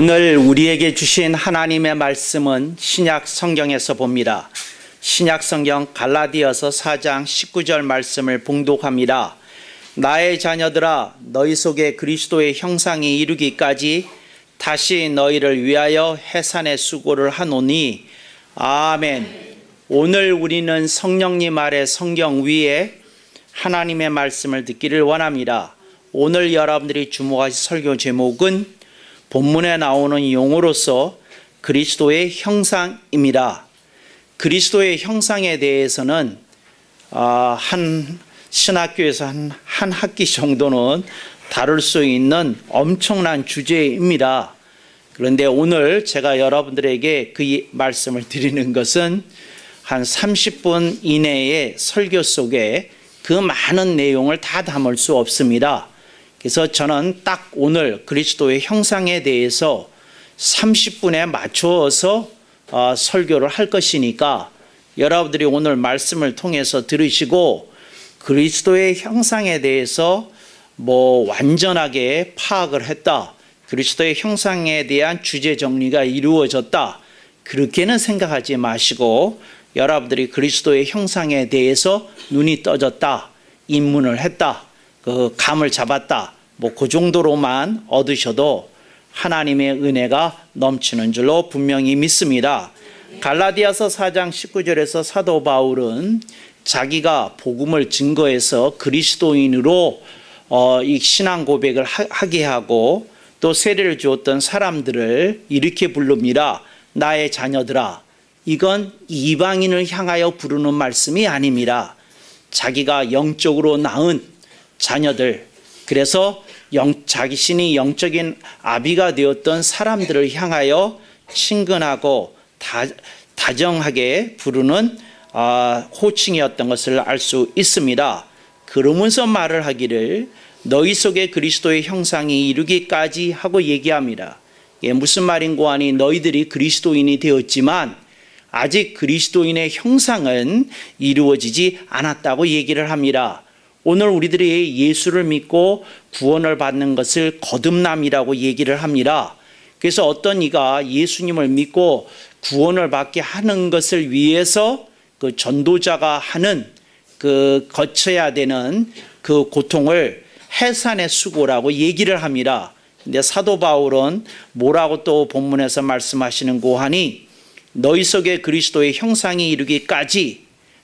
오늘 우리에게 주신 하나님의 말씀은 신약 성경에서 봅니다. 신약 성경 갈라디아서 4장 19절 말씀을 봉독합니다. 나의 자녀들아, 너희 속에 그리스도의 형상이 이루기까지 다시 너희를 위하여 해산의 수고를 하노니. 아멘. 오늘 우리는 성령님 아래 성경 위에 하나님의 말씀을 듣기를 원합니다. 오늘 여러분들이 주목하실 설교 제목은 본문에 나오는 용어로서 그리스도의 형상입니다. 그리스도의 형상에 대해서는 한 신학교에서 한 학기 정도는 다룰 수 있는 엄청난 주제입니다. 그런데 오늘 제가 여러분들에게 그 말씀을 드리는 것은 한 30분 이내의 설교 속에 그 많은 내용을 다 담을 수 없습니다. 그래서 저는 딱 오늘 그리스도의 형상에 대해서 30분에 맞추어서 설교를 할 것이니까 여러분들이 오늘 말씀을 통해서 들으시고 그리스도의 형상에 대해서 완전하게 파악을 했다, 그리스도의 형상에 대한 주제 정리가 이루어졌다, 그렇게는 생각하지 마시고 여러분들이 그리스도의 형상에 대해서 눈이 떠졌다, 입문을 했다, 그 감을 잡았다, 그 정도로만 얻으셔도 하나님의 은혜가 넘치는 줄로 분명히 믿습니다. 갈라디아서 4장 19절에서 사도 바울은 자기가 복음을 증거해서 그리스도인으로 이 신앙 고백을 하게 하고 또 세례를 주었던 사람들을 이렇게 부릅니다. 나의 자녀들아. 이건 이방인을 향하여 부르는 말씀이 아닙니다. 자기가 영적으로 낳은 자녀들, 그래서 자신이 영적인 아비가 되었던 사람들을 향하여 친근하고 다정하게 부르는 호칭이었던 것을 알 수 있습니다. 그러면서 말을 하기를 너희 속에 그리스도의 형상이 이루기까지 하고 얘기합니다. 이게 무슨 말인고 하니 너희들이 그리스도인이 되었지만 아직 그리스도인의 형상은 이루어지지 않았다고 얘기를 합니다. 오늘 우리들이 예수를 믿고 구원을 받는 것을 거듭남이라고 얘기를 합니다. 그래서 어떤 이가 예수님을 믿고 구원을 받게 하는 것을 위해서 그 전도자가 하는 그 거쳐야 되는 그 고통을 해산의 수고라고 얘기를 합니다. 근데 사도 바울은 뭐라고 또 본문에서 말씀하시는고 하니 너희 속에 그리스도의 형상이 이루기까지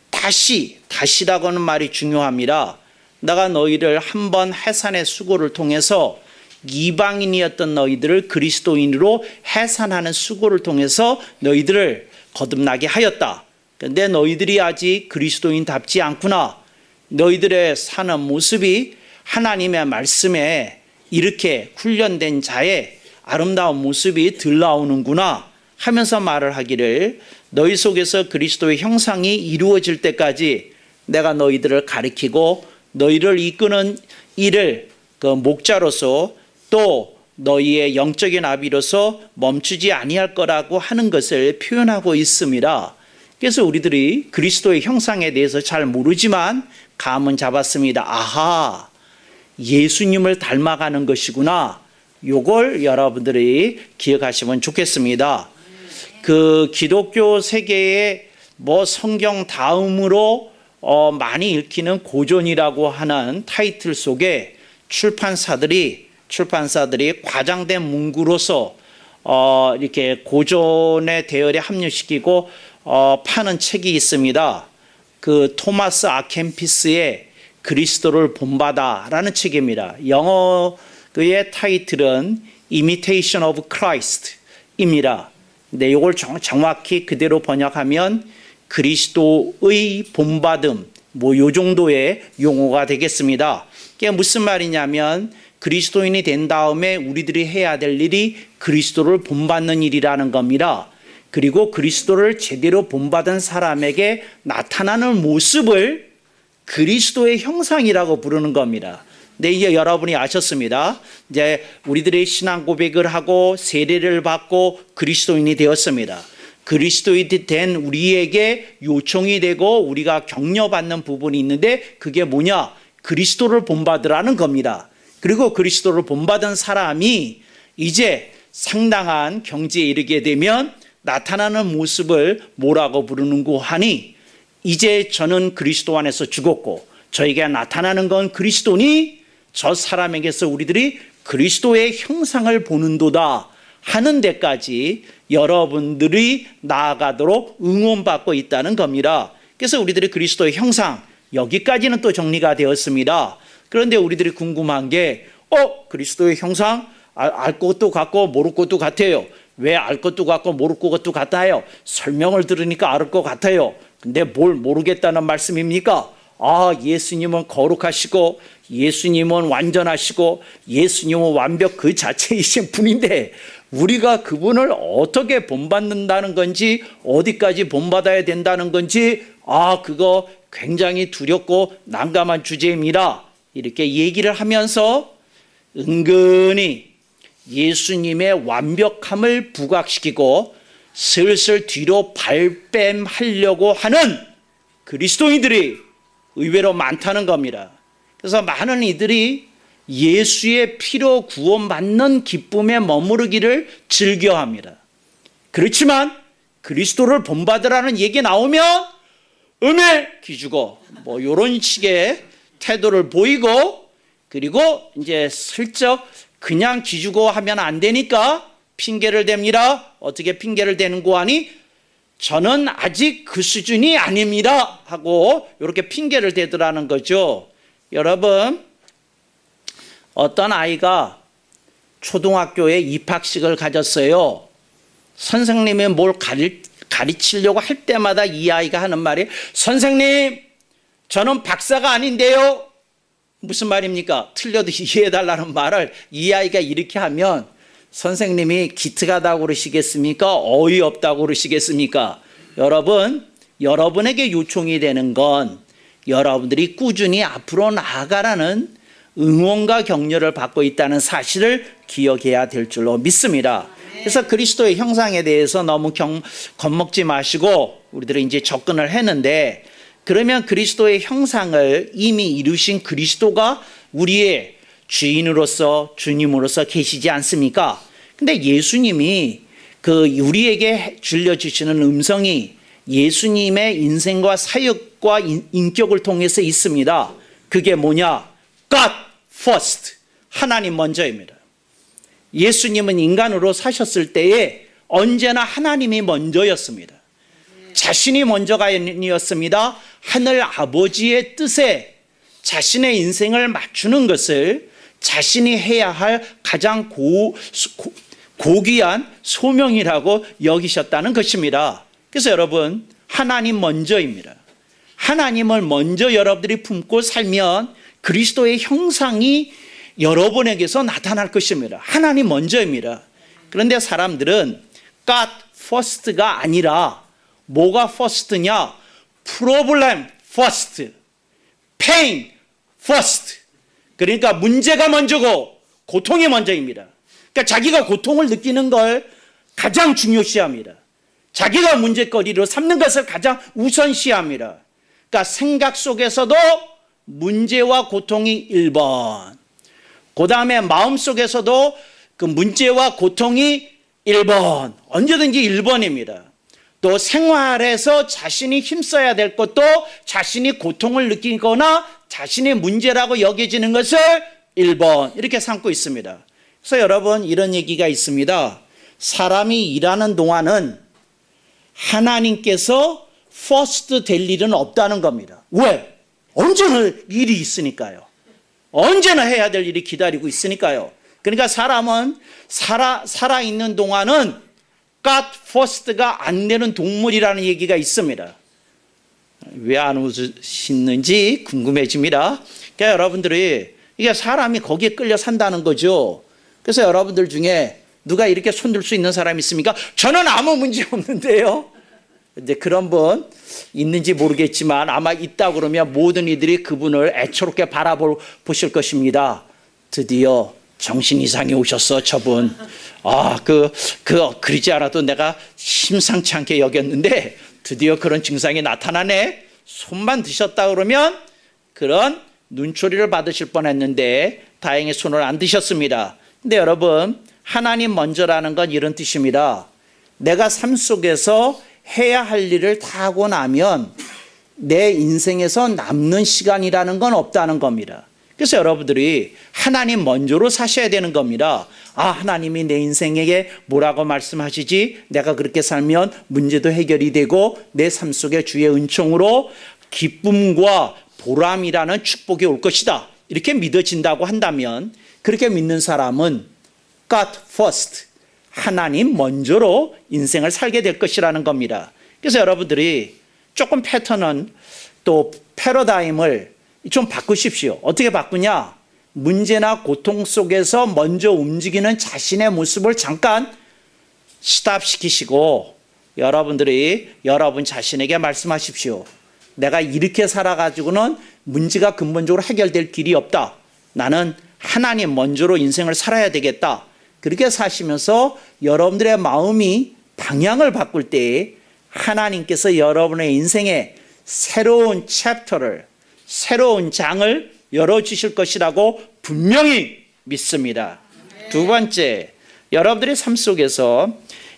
다시라고 하는 말이 중요합니다. 내가 너희를 한번 해산의 수고를 통해서 이방인이었던 너희들을 그리스도인으로 해산하는 수고를 통해서 너희들을 거듭나게 하였다. 그런데 너희들이 아직 그리스도인답지 않구나. 너희들의 사는 모습이 하나님의 말씀에 이렇게 훈련된 자의 아름다운 모습이 덜 나오는구나 하면서 말을 하기를 너희 속에서 그리스도의 형상이 이루어질 때까지 내가 너희들을 가리키고 너희를 이끄는 일을 그 목자로서 또 너희의 영적인 아비로서 멈추지 아니할 거라고 하는 것을 표현하고 있습니다. 그래서 우리들이 그리스도의 형상에 대해서 잘 모르지만 감은 잡았습니다. 아하, 예수님을 닮아가는 것이구나. 요걸 여러분들이 기억하시면 좋겠습니다. 그 기독교 세계의 성경 다음으로 많이 읽히는 고전이라고 하는 타이틀 속에 출판사들이 과장된 문구로서 이렇게 고전의 대열에 합류시키고 파는 책이 있습니다. 그 토마스 아켄피스의 그리스도를 본받아라는 책입니다. 영어의 타이틀은 Imitation of Christ입니다. 근데 이걸 정확히 그대로 번역하면 그리스도의 본받음, 요 정도의 용어가 되겠습니다. 이게 무슨 말이냐면 그리스도인이 된 다음에 우리들이 해야 될 일이 그리스도를 본받는 일이라는 겁니다. 그리고 그리스도를 제대로 본받은 사람에게 나타나는 모습을 그리스도의 형상이라고 부르는 겁니다. 근데 이제 여러분이 아셨습니다. 이제 우리들이 신앙 고백을 하고 세례를 받고 그리스도인이 되었습니다. 그리스도인이 된 우리에게 요청이 되고 우리가 격려받는 부분이 있는데 그게 뭐냐? 그리스도를 본받으라는 겁니다. 그리고 그리스도를 본받은 사람이 이제 상당한 경지에 이르게 되면 나타나는 모습을 뭐라고 부르는고 하니 이제 저는 그리스도 안에서 죽었고 저에게 나타나는 건 그리스도니 저 사람에게서 우리들이 그리스도의 형상을 보는도다 하는 데까지 여러분들이 나아가도록 응원받고 있다는 겁니다. 그래서 우리들이 그리스도의 형상 여기까지는 또 정리가 되었습니다. 그런데 우리들이 궁금한 게 그리스도의 형상 알 것도 같고 모를 것도 같아요. 왜 알 것도 같고 모를 것도 같아요? 설명을 들으니까 알 것 같아요. 근데 뭘 모르겠다는 말씀입니까? 예수님은 거룩하시고 예수님은 완전하시고 예수님은 완벽 그 자체이신 분인데 우리가 그분을 어떻게 본받는다는 건지 어디까지 본받아야 된다는 건지 그거 굉장히 두렵고 난감한 주제입니다. 이렇게 얘기를 하면서 은근히 예수님의 완벽함을 부각시키고 슬슬 뒤로 발뺌하려고 하는 그리스도인들이 의외로 많다는 겁니다. 그래서 많은 이들이 예수의 피로 구원받는 기쁨에 머무르기를 즐겨합니다. 그렇지만 그리스도를 본받으라는 얘기 나오면 기죽어 이런 식의 태도를 보이고 그리고 이제 슬쩍 그냥 기죽어 하면 안 되니까 핑계를 댑니다. 어떻게 핑계를 대는고 하니 저는 아직 그 수준이 아닙니다 하고 이렇게 핑계를 대더라는 거죠. 여러분, 어떤 아이가 초등학교에 입학식을 가졌어요. 선생님이 뭘 가르치려고 할 때마다 이 아이가 하는 말이 선생님 저는 박사가 아닌데요. 무슨 말입니까? 틀려도 이해해달라는 말을 이 아이가 이렇게 하면 선생님이 기특하다고 그러시겠습니까? 어이없다고 그러시겠습니까? 여러분에게 요청이 되는 건 여러분들이 꾸준히 앞으로 나아가라는 응원과 격려를 받고 있다는 사실을 기억해야 될 줄로 믿습니다. 그래서 그리스도의 형상에 대해서 너무 겁먹지 마시고 우리들은 이제 접근을 했는데 그러면 그리스도의 형상을 이미 이루신 그리스도가 우리의 주인으로서 주님으로서 계시지 않습니까? 근데 예수님이 우리에게 들려주시는 음성이 예수님의 인생과 사역과 인격을 통해서 있습니다. 그게 뭐냐? God first. 하나님 먼저입니다. 예수님은 인간으로 사셨을 때에 언제나 하나님이 먼저였습니다. 자신이 먼저가 아니었습니다. 하늘 아버지의 뜻에 자신의 인생을 맞추는 것을 자신이 해야 할 가장 고귀한 소명이라고 여기셨다는 것입니다. 그래서 여러분, 하나님 먼저입니다. 하나님을 먼저 여러분들이 품고 살면 그리스도의 형상이 여러분에게서 나타날 것입니다. 하나님 먼저입니다. 그런데 사람들은 God first가 아니라 뭐가 first냐? problem first, pain first. 그러니까 문제가 먼저고 고통이 먼저입니다. 그러니까 자기가 고통을 느끼는 걸 가장 중요시합니다. 자기가 문제거리로 삼는 것을 가장 우선시합니다. 그러니까 생각 속에서도 문제와 고통이 1번. 그 다음에 마음 속에서도 그 문제와 고통이 1번. 언제든지 1번입니다. 또 생활에서 자신이 힘써야 될 것도 자신이 고통을 느끼거나 자신의 문제라고 여겨지는 것을 1번 이렇게 삼고 있습니다. 그래서 여러분 이런 얘기가 있습니다. 사람이 일하는 동안은 하나님께서 first 될 일은 없다는 겁니다. 왜? 언제나 일이 있으니까요. 언제나 해야 될 일이 기다리고 있으니까요. 그러니까 사람은 살아있는 동안은 God first가 안 되는 동물이라는 얘기가 있습니다. 왜 안 웃으시는지 궁금해집니다. 그러니까 여러분들이 이게 사람이 거기에 끌려 산다는 거죠. 그래서 여러분들 중에 누가 이렇게 손들 수 있는 사람이 있습니까? 저는 아무 문제 없는데요. 이제 그런 분 있는지 모르겠지만 아마 있다 그러면 모든 이들이 그분을 애처롭게 바라보실 것입니다. 드디어 정신 이상이 오셨어, 저분. 그러지 않아도 내가 심상치 않게 여겼는데 드디어 그런 증상이 나타나네. 손만 드셨다 그러면 그런 눈초리를 받으실 뻔했는데 다행히 손을 안 드셨습니다. 근데 여러분, 하나님 먼저라는 건 이런 뜻입니다. 내가 삶 속에서 해야 할 일을 다 하고 나면 내 인생에서 남는 시간이라는 건 없다는 겁니다. 그래서 여러분들이 하나님 먼저로 사셔야 되는 겁니다. 아, 하나님이 내 인생에게 뭐라고 말씀하시지? 내가 그렇게 살면 문제도 해결이 되고 내 삶 속에 주의 은총으로 기쁨과 보람이라는 축복이 올 것이다. 이렇게 믿어진다고 한다면 그렇게 믿는 사람은 God first, 하나님 먼저로 인생을 살게 될 것이라는 겁니다. 그래서 여러분들이 조금 패턴은 또 패러다임을 좀 바꾸십시오. 어떻게 바꾸냐? 문제나 고통 속에서 먼저 움직이는 자신의 모습을 잠깐 스탑시키시고 여러분들이 여러분 자신에게 말씀하십시오. 내가 이렇게 살아가지고는 문제가 근본적으로 해결될 길이 없다. 나는 하나님 먼저로 인생을 살아야 되겠다. 그렇게 사시면서 여러분들의 마음이 방향을 바꿀 때 하나님께서 여러분의 인생에 새로운 챕터를, 새로운 장을 열어주실 것이라고 분명히 믿습니다. 두 번째, 여러분들의 삶 속에서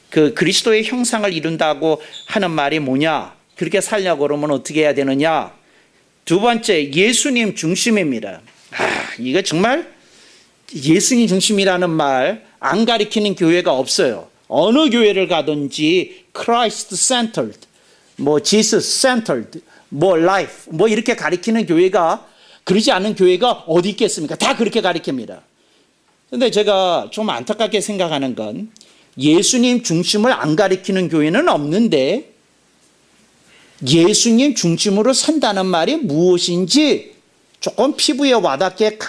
그 그리스도의 형상을 이룬다고 하는 말이 뭐냐? 그렇게 살려고 그러면 어떻게 해야 되느냐? 두 번째, 예수님 중심입니다. 이거 정말 예수님 중심이라는 말 안 가리키는 교회가 없어요. 어느 교회를 가든지 Christ centered, 뭐 Jesus centered, 뭐 life, 뭐 이렇게 가리키는 교회가, 그러지 않은 교회가 어디 있겠습니까? 다 그렇게 가리킵니다. 그런데 제가 좀 안타깝게 생각하는 건 예수님 중심을 안 가리키는 교회는 없는데 예수님 중심으로 산다는 말이 무엇인지 조금 피부에 와닿게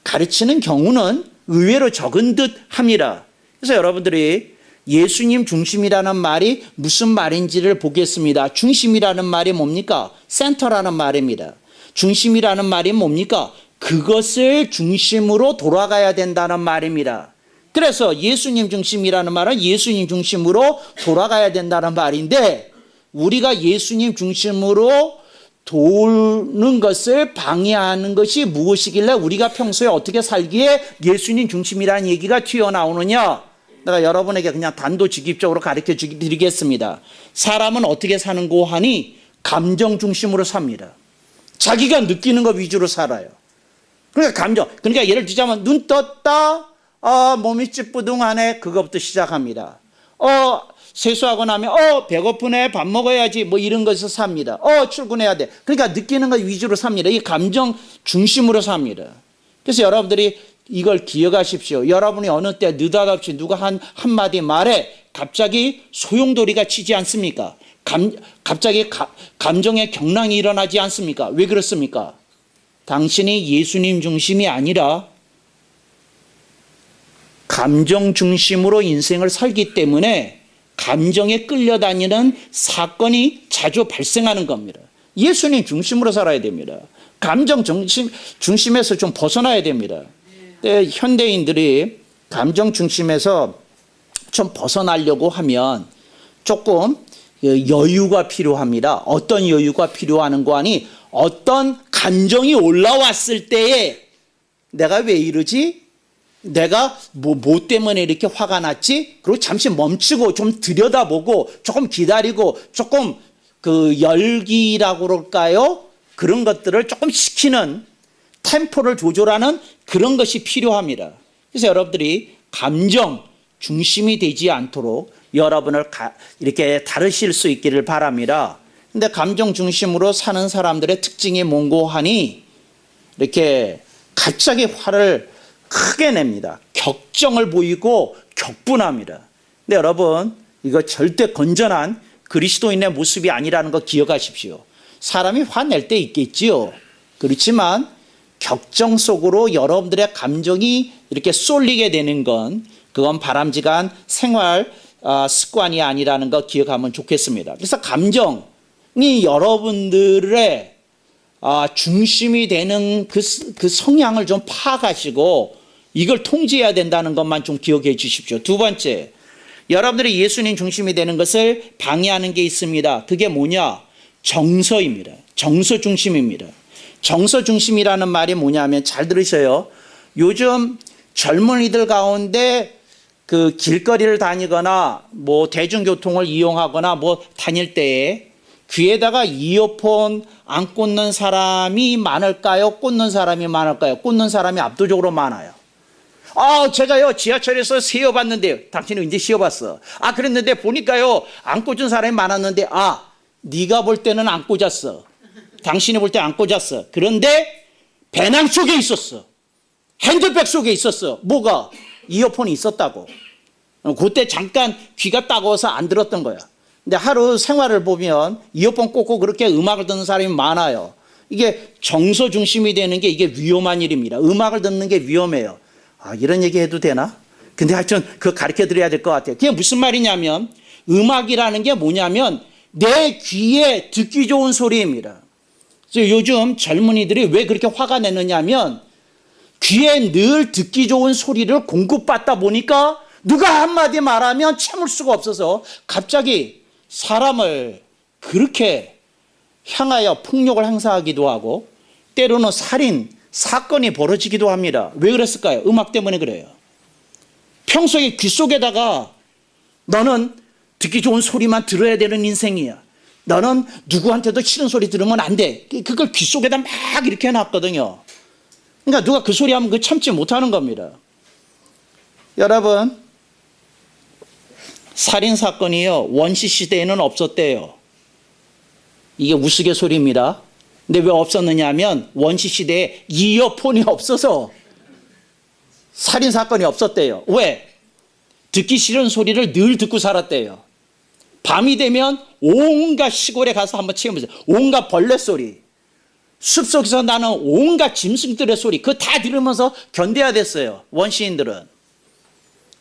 가르치는 경우는 의외로 적은 듯 합니다. 그래서 여러분들이 예수님 중심이라는 말이 무슨 말인지를 보겠습니다. 중심이라는 말이 뭡니까? 센터라는 말입니다. 중심이라는 말이 뭡니까? 그것을 중심으로 돌아가야 된다는 말입니다. 그래서 예수님 중심이라는 말은 예수님 중심으로 돌아가야 된다는 말인데 우리가 예수님 중심으로 도는 것을 방해하는 것이 무엇이길래 우리가 평소에 어떻게 살기에 예수님 중심이라는 얘기가 튀어나오느냐? 내가 여러분에게 그냥 단도직입적으로 가르쳐 드리겠습니다. 사람은 어떻게 사는고 하니 감정 중심으로 삽니다. 자기가 느끼는 것 위주로 살아요. 그러니까 감정. 그러니까 예를 들자면 눈 떴다. 몸이 찌뿌둥하네. 그것부터 시작합니다. 세수하고 나면 배고프네. 밥 먹어야지. 뭐 이런 것에서 삽니다. 출근해야 돼. 그러니까 느끼는 것 위주로 삽니다. 이 감정 중심으로 삽니다. 그래서 여러분들이 이걸 기억하십시오. 여러분이 어느 때 느닷없이 누가 한마디 말에 갑자기 소용돌이가 치지 않습니까? 갑자기 감정의 경랑이 일어나지 않습니까? 왜 그렇습니까? 당신이 예수님 중심이 아니라 감정 중심으로 인생을 살기 때문에 감정에 끌려다니는 사건이 자주 발생하는 겁니다. 예수님 중심으로 살아야 됩니다. 감정 중심에서 좀 벗어나야 됩니다. 현대인들이 감정 중심에서 좀 벗어나려고 하면 조금 여유가 필요합니다. 어떤 여유가 필요하는가 하니 어떤 감정이 올라왔을 때에 내가 왜 이러지? 내가 뭐 때문에 이렇게 화가 났지? 그리고 잠시 멈추고 좀 들여다보고 조금 기다리고 조금 그 열기라고 그럴까요? 그런 것들을 조금 식히는 템포를 조절하는 그런 것이 필요합니다. 그래서 여러분들이 감정 중심이 되지 않도록 여러분을 이렇게 다루실 수 있기를 바랍니다. 근데 감정 중심으로 사는 사람들의 특징이 뭔고 하니 이렇게 갑자기 화를 크게 냅니다. 격정을 보이고 격분합니다. 근데 여러분 이거 절대 건전한 그리스도인의 모습이 아니라는 거 기억하십시오. 사람이 화낼 때 있겠지요. 그렇지만 격정 속으로 여러분들의 감정이 이렇게 쏠리게 되는 건 그건 바람직한 생활 습관이 아니라는 거 기억하면 좋겠습니다. 그래서 감정이 여러분들의 중심이 되는 그 성향을 좀 파악하시고 이걸 통제해야 된다는 것만 좀 기억해 주십시오. 두 번째, 여러분들이 예수님 중심이 되는 것을 방해하는 게 있습니다. 그게 뭐냐? 정서입니다. 정서 중심입니다. 정서 중심이라는 말이 뭐냐면 잘 들으셔요. 요즘 젊은이들 가운데 그 길거리를 다니거나 뭐 대중교통을 이용하거나 뭐 다닐 때에 귀에다가 이어폰 안 꽂는 사람이 많을까요? 꽂는 사람이 많을까요? 꽂는 사람이 압도적으로 많아요. 제가요 지하철에서 세어봤는데요. 당신은 이제 세어봤어. 그랬는데 보니까요 안 꽂은 사람이 많았는데 네가 볼 때는 안 꽂았어. 당신이 볼 때 안 꽂았어. 그런데 배낭 속에 있었어. 핸드백 속에 있었어. 뭐가? 이어폰이 있었다고. 그때 잠깐 귀가 따가워서 안 들었던 거야. 근데 하루 생활을 보면 이어폰 꽂고 그렇게 음악을 듣는 사람이 많아요. 이게 정서 중심이 되는 게 이게 위험한 일입니다. 음악을 듣는 게 위험해요. 이런 얘기 해도 되나? 근데 하여튼 그거 가르쳐 드려야 될 것 같아요. 그게 무슨 말이냐면 음악이라는 게 뭐냐면 내 귀에 듣기 좋은 소리입니다. 그래서 요즘 젊은이들이 왜 그렇게 화가 내느냐면 귀에 늘 듣기 좋은 소리를 공급받다 보니까 누가 한마디 말하면 참을 수가 없어서 갑자기 사람을 그렇게 향하여 폭력을 행사하기도 하고 때로는 살인, 사건이 벌어지기도 합니다. 왜 그랬을까요? 음악 때문에 그래요. 평소에 귀 속에다가 너는 듣기 좋은 소리만 들어야 되는 인생이야. 너는 누구한테도 싫은 소리 들으면 안 돼. 그걸 귀 속에다 막 이렇게 해놨거든요. 그러니까 누가 그 소리 하면 그 참지 못하는 겁니다. 여러분, 살인사건이요 원시 시대에는 없었대요. 이게 우스갯소리입니다. 근데 왜 없었느냐 하면 원시 시대에 이어폰이 없어서 살인사건이 없었대요. 왜? 듣기 싫은 소리를 늘 듣고 살았대요. 밤이 되면 온갖 시골에 가서 한번 체험해보세요. 온갖 벌레 소리, 숲속에서 나는 온갖 짐승들의 소리, 그거 다 들으면서 견뎌야 됐어요. 원시인들은.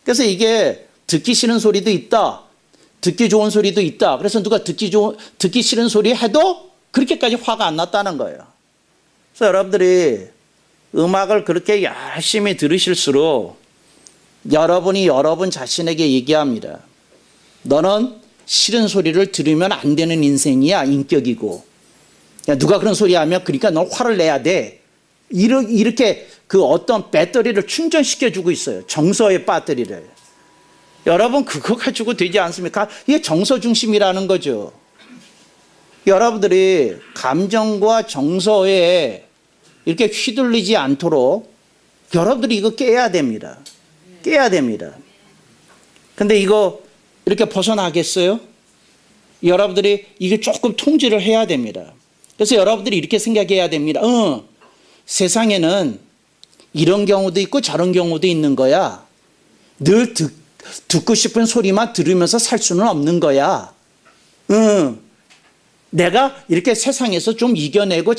그래서 이게 듣기 싫은 소리도 있다, 듣기 좋은 소리도 있다. 그래서 누가 듣기 싫은 소리 해도 그렇게까지 화가 안 났다는 거예요. 그래서 여러분들이 음악을 그렇게 열심히 들으실수록 여러분이 여러분 자신에게 얘기합니다. 너는 싫은 소리를 들으면 안 되는 인생이야, 인격이고. 누가 그런 소리 하면 그러니까 넌 화를 내야 돼. 이렇게 그 어떤 배터리를 충전시켜주고 있어요. 정서의 배터리를. 여러분 그거 가지고 되지 않습니까? 이게 정서 중심이라는 거죠. 여러분들이 감정과 정서에 이렇게 휘둘리지 않도록 여러분들이 이거 깨야 됩니다. 깨야 됩니다. 근데 이거 이렇게 벗어나겠어요? 여러분들이 이게 조금 통제를 해야 됩니다. 그래서 여러분들이 이렇게 생각해야 됩니다. 세상에는 이런 경우도 있고 저런 경우도 있는 거야. 늘 듣고 싶은 소리만 들으면서 살 수는 없는 거야. 내가 이렇게 세상에서 좀 이겨내고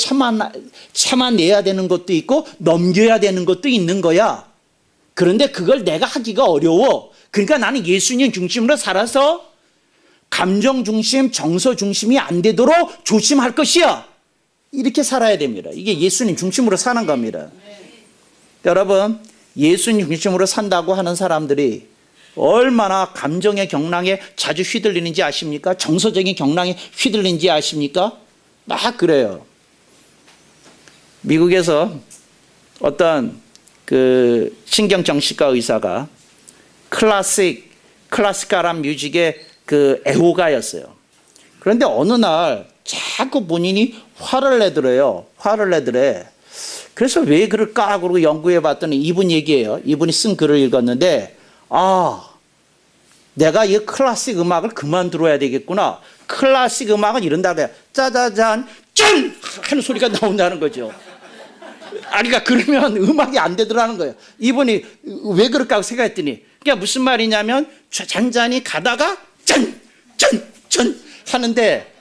참아내야 되는 것도 있고 넘겨야 되는 것도 있는 거야. 그런데 그걸 내가 하기가 어려워. 그러니까 나는 예수님 중심으로 살아서 감정 중심, 정서 중심이 안 되도록 조심할 것이야. 이렇게 살아야 됩니다. 이게 예수님 중심으로 사는 겁니다. 여러분, 예수님 중심으로 산다고 하는 사람들이 얼마나 감정의 경랑에 자주 휘둘리는지 아십니까? 정서적인 경랑에 휘둘리는지 아십니까? 막 그래요. 미국에서 어떤 그 신경정신과 의사가 클래시컬한 뮤직의 그 애호가였어요. 그런데 어느 날 자꾸 본인이 화를 내더래요. 화를 내더래. 그래서 왜 그럴까? 그러고 연구해 봤더니 이분 얘기예요. 이분이 쓴 글을 읽었는데 내가 이 클래식 음악을 그만 들어야 되겠구나. 클래식 음악은 이런다 그래요. 짜자잔 짠 하는 소리가 나온다는 거죠. 그러니까 그러면 음악이 안 되더라는 거예요. 이분이 왜 그럴까 생각했더니 그게 무슨 말이냐면 잔잔히 가다가 짠 하는데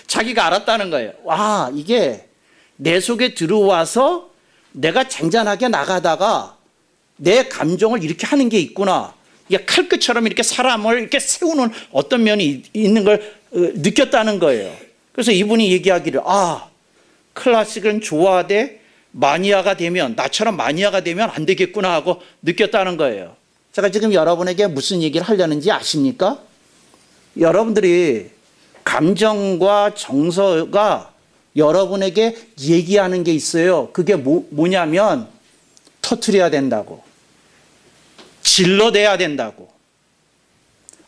자기가 알았다는 거예요. 와, 이게 내 속에 들어와서 내가 잔잔하게 나가다가 내 감정을 이렇게 하는 게 있구나. 이게 칼끝처럼 이렇게 사람을 이렇게 세우는 어떤 면이 있는 걸 느꼈다는 거예요. 그래서 이분이 얘기하기를 클래식은 좋아하되 마니아가 되면 나처럼 마니아가 되면 안 되겠구나 하고 느꼈다는 거예요. 제가 지금 여러분에게 무슨 얘기를 하려는지 아십니까? 여러분들이 감정과 정서가 여러분에게 얘기하는 게 있어요. 그게 뭐냐면 터뜨려야 된다고. 질러대야 된다고.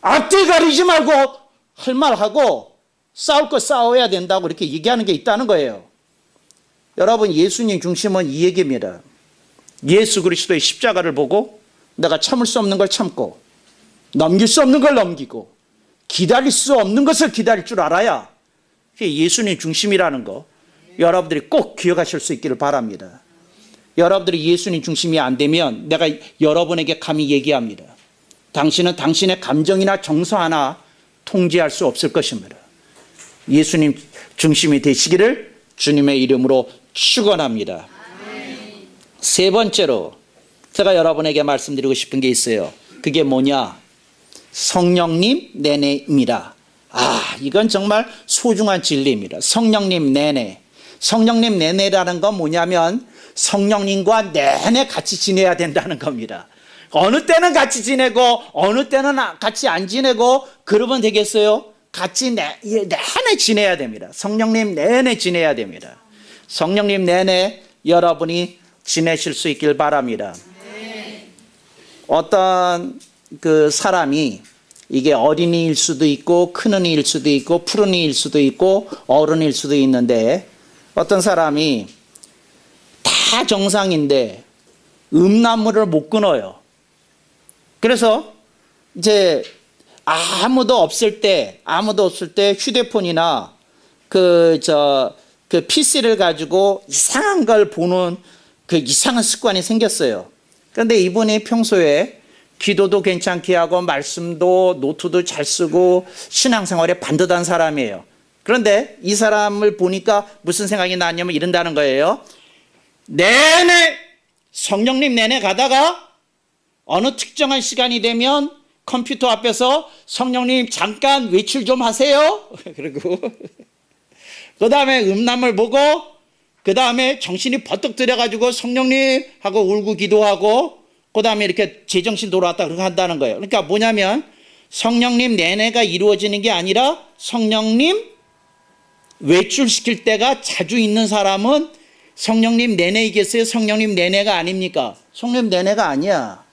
앞뒤 가리지 말고 할 말하고 싸울 거 싸워야 된다고 이렇게 얘기하는 게 있다는 거예요. 여러분, 예수님 중심은 이 얘기입니다. 예수 그리스도의 십자가를 보고 내가 참을 수 없는 걸 참고 넘길 수 없는 걸 넘기고 기다릴 수 없는 것을 기다릴 줄 알아야 그게 예수님 중심이라는 거 여러분들이 꼭 기억하실 수 있기를 바랍니다. 여러분들이 예수님 중심이 안 되면 내가 여러분에게 감히 얘기합니다. 당신은 당신의 감정이나 정서 하나 통제할 수 없을 것입니다. 예수님 중심이 되시기를 주님의 이름으로 축원합니다. 세 번째로 제가 여러분에게 말씀드리고 싶은 게 있어요. 그게 뭐냐? 성령님 내내입니다. 이건 정말 소중한 진리입니다. 성령님 내내. 성령님 내내라는 건 뭐냐면 성령님과 내내 같이 지내야 된다는 겁니다. 어느 때는 같이 지내고 어느 때는 같이 안 지내고 그러면 되겠어요? 같이 내내 지내야 됩니다. 성령님 내내 지내야 됩니다. 성령님 내내 여러분이 지내실 수 있길 바랍니다. 어떤 그 사람이 이게 어린이일 수도 있고 큰언니일 수도 있고 푸른이일 수도 있고 어른일 수도 있는데 어떤 사람이 다 정상인데 음란물을 못 끊어요. 그래서 이제 아무도 없을 때 휴대폰이나 그 PC를 가지고 이상한 걸 보는 그 이상한 습관이 생겼어요. 그런데 이분이 평소에 기도도 괜찮게 하고 말씀도 노트도 잘 쓰고 신앙생활에 반듯한 사람이에요. 그런데 이 사람을 보니까 무슨 생각이 나냐면 이런다는 거예요. 내내 성령님 내내 가다가 어느 특정한 시간이 되면 컴퓨터 앞에서 성령님 잠깐 외출 좀 하세요. 그리고 그 다음에 음란물 보고 그 다음에 정신이 버떡 들여가지고 성령님 하고 울고 기도하고 그 다음에 이렇게 제정신 돌아왔다 그렇게 한다는 거예요. 그러니까 뭐냐면 성령님 내내가 이루어지는 게 아니라 성령님 외출시킬 때가 자주 있는 사람은 성령님 내내이겠어요? 성령님 내내가 아닙니까? 성령님 내내가 아니야.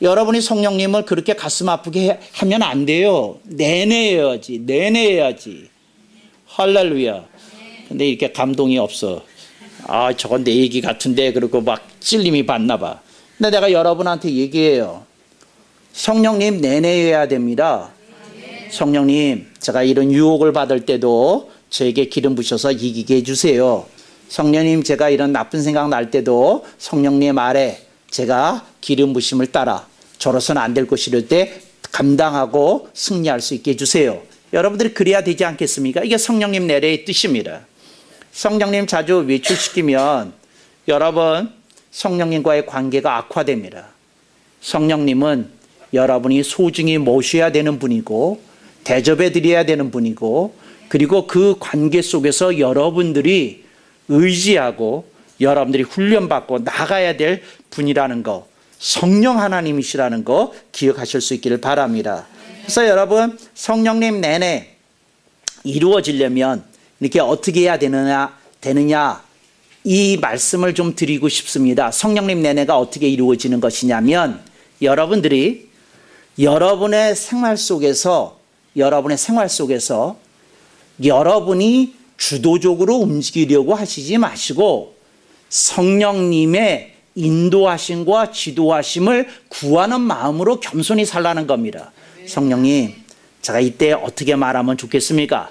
여러분이 성령님을 그렇게 가슴 아프게 하면 안 돼요. 내내해야지. 내내해야지. 할렐루야. 근데 이렇게 감동이 없어. 저건 내 얘기 같은데 그러고 막 찔림이 받나 봐. 근데 내가 여러분한테 얘기해요. 성령님 내내해야 됩니다. 성령님, 제가 이런 유혹을 받을 때도 저에게 기름 부셔서 이기게 해주세요. 성령님, 제가 이런 나쁜 생각 날 때도 성령님 아래 제가 기름 부심을 따라 저로서는 안 될 것이 이럴 때 감당하고 승리할 수 있게 해주세요. 여러분들이 그래야 되지 않겠습니까? 이게 성령님 내래의 뜻입니다. 성령님 자주 외출시키면 여러분 성령님과의 관계가 악화됩니다. 성령님은 여러분이 소중히 모셔야 되는 분이고 대접해 드려야 되는 분이고 그리고 그 관계 속에서 여러분들이 의지하고 여러분들이 훈련받고 나가야 될 분이라는 거, 성령 하나님이시라는 거 기억하실 수 있기를 바랍니다. 그래서 여러분 성령님 내내 이루어지려면 이렇게 어떻게 해야 되느냐 이 말씀을 좀 드리고 싶습니다. 성령님 내내가 어떻게 이루어지는 것이냐면 여러분들이 여러분의 생활 속에서 여러분이 주도적으로 움직이려고 하시지 마시고 성령님의 인도하심과 지도하심을 구하는 마음으로 겸손히 살라는 겁니다. 성령님, 제가 이때 어떻게 말하면 좋겠습니까?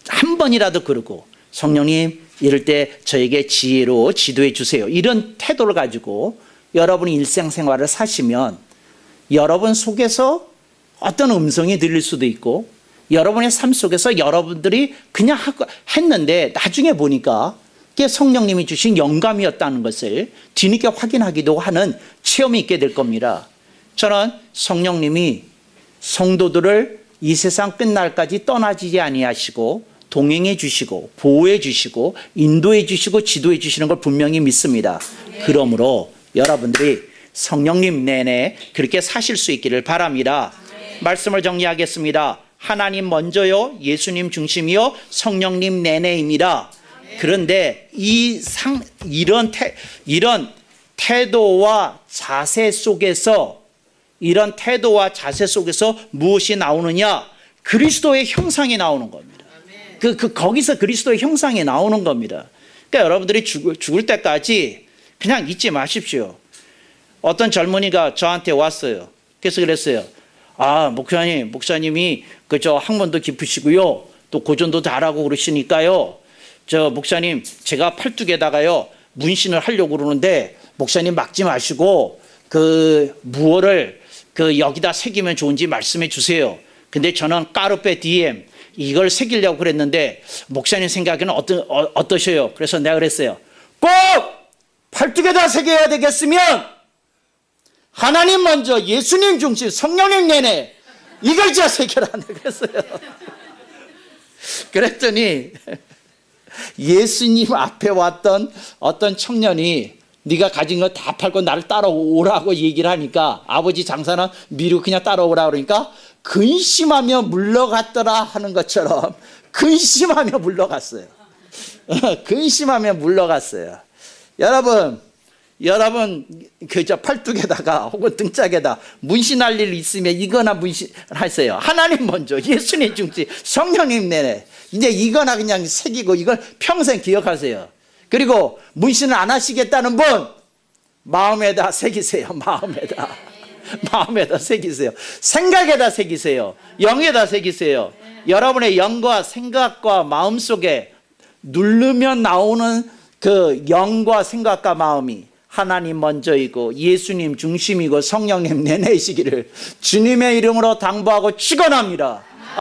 한 번이라도 그러고 성령님 이럴 때 저에게 지혜로 지도해 주세요. 이런 태도를 가지고 여러분이 일상생활을 사시면 여러분 속에서 어떤 음성이 들릴 수도 있고 여러분의 삶 속에서 여러분들이 그냥 했는데 나중에 보니까 그게 성령님이 주신 영감이었다는 것을 뒤늦게 확인하기도 하는 체험이 있게 될 겁니다. 저는 성령님이 성도들을 이 세상 끝날까지 떠나지 아니하시고 동행해 주시고 보호해 주시고 인도해 주시고 지도해 주시는 걸 분명히 믿습니다. 그러므로 여러분들이 성령님 내내 그렇게 사실 수 있기를 바랍니다. 말씀을 정리하겠습니다. 하나님 먼저요, 예수님 중심이요, 성령님 내내입니다. 그런데 이런 태도와 자세 속에서, 이런 태도와 자세 속에서 무엇이 나오느냐? 그리스도의 형상이 나오는 겁니다. 거기서 그리스도의 형상이 나오는 겁니다. 그러니까 여러분들이 죽을 때까지 그냥 잊지 마십시오. 어떤 젊은이가 저한테 왔어요. 그래서 그랬어요. 목사님이 그저 학問깊으시고요. 또 고전도 잘하고 그러시니까요. 목사님, 제가 팔뚝에다가요, 문신을 하려고 그러는데, 목사님 막지 마시고, 무엇을 여기다 새기면 좋은지 말씀해 주세요. 근데 저는 까르페 디엠, 이걸 새기려고 그랬는데, 목사님 생각에는 어떠셔요? 그래서 내가 그랬어요. 꼭 팔뚝에다 새겨야 되겠으면, 하나님 먼저, 예수님 중심, 성령님 내내, 이걸 자 새겨라. 그랬어요. 그랬더니, 예수님 앞에 왔던 어떤 청년이 네가 가진 거 다 팔고 나를 따라오라고 얘기를 하니까, 아버지 장사는 미루고 그냥 따라오라 그러니까 근심하며 물러갔더라 하는 것처럼 근심하며 물러갔어요. 근심하며 물러갔어요. 여러분 그저 팔뚝에다가 혹은 등짝에다 문신할 일 있으면 이거나 문신하세요. 하나님 먼저, 예수님 중심, 성령님 내내, 이제 이거나 그냥 새기고 이걸 평생 기억하세요. 그리고 문신을 안 하시겠다는 분, 마음에다 새기세요. 마음에다 새기세요. 생각에다 새기세요. 영에다 새기세요. 여러분의 영과 생각과 마음 속에 누르면 나오는 그 영과 생각과 마음이 하나님 먼저이고 예수님 중심이고 성령님 내내시기를 주님의 이름으로 당부하고 축원합니다.